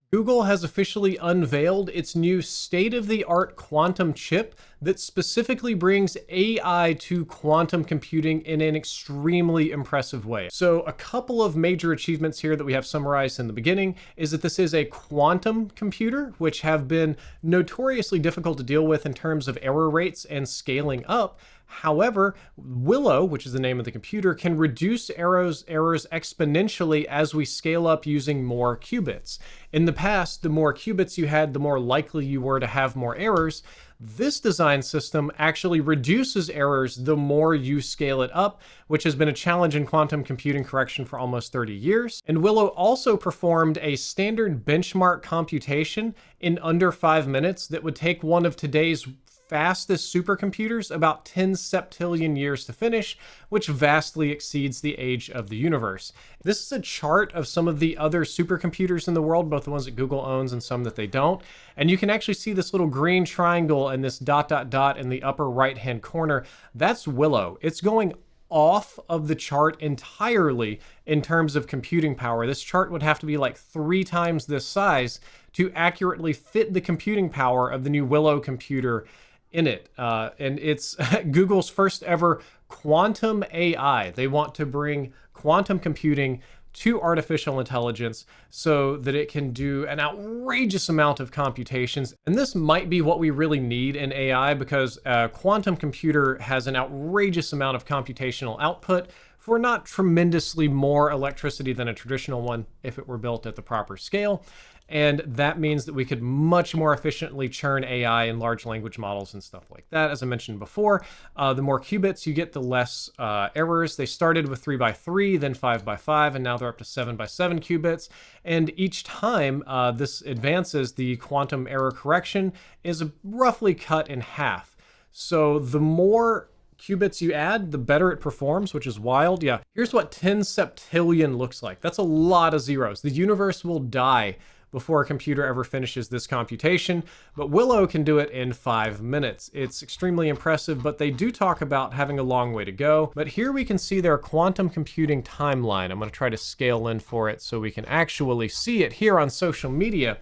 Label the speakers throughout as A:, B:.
A: Google has officially unveiled its new state-of-the-art quantum chip that specifically brings AI to quantum computing in an extremely impressive way. So a couple of major achievements here that we have summarized in the beginning is that this is a quantum computer, which have been notoriously difficult to deal with in terms of error rates and scaling up. However, Willow, which is the name of the computer, can reduce errors exponentially as we scale up using more qubits. In the past, the more qubits you had, the more likely you were to have more errors. This design system actually reduces errors the more you scale it up, which has been a challenge in quantum computing correction for almost 30 years. And Willow also performed a standard benchmark computation in under 5 minutes that would take one of today's fastest supercomputers about 10 septillion years to finish, which vastly exceeds the age of the universe. This is a chart of some of the other supercomputers in the world, both the ones that Google owns and some that they don't. And you can actually see this little green triangle and this dot, dot, dot in the upper right-hand corner. That's Willow. It's going off of the chart entirely in terms of computing power. This chart would have to be like 3 times this size to accurately fit the computing power of the new Willow computer in it. And it's Google's first ever quantum AI. They want to bring quantum computing to artificial intelligence so that it can do an outrageous amount of computations. And this might be what we really need in AI, because a quantum computer has an outrageous amount of computational output for not tremendously more electricity than a traditional one if it were built at the proper scale. And that means that we could much more efficiently churn AI and large language models and stuff like that. As I mentioned before, the more qubits you get, the less errors. They started with 3 by 3, then 5 by 5, and now they're up to 7 by 7 qubits. And each time this advances, the quantum error correction is roughly cut in half. So the more qubits you add, the better it performs, which is wild. Yeah, here's what 10 septillion looks like. That's a lot of zeros. The universe will die before a computer ever finishes this computation, but Willow can do it in 5 minutes. It's extremely impressive, but they do talk about having a long way to go. But here we can see their quantum computing timeline. I'm going to try to scale in for it so we can actually see it here on social media.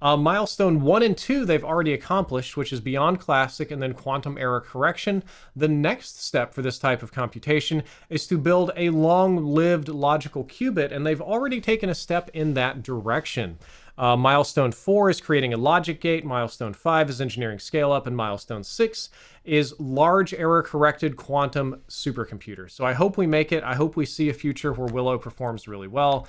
A: Milestone 1 and 2 they've already accomplished, which is beyond classic and then quantum error correction. The next step for this type of computation is to build a long-lived logical qubit, and they've already taken a step in that direction. Milestone 4 is creating a logic gate, milestone 5 is engineering scale-up, and milestone 6 is large error-corrected quantum supercomputer. So I hope we make it. I hope we see a future where Willow performs really well,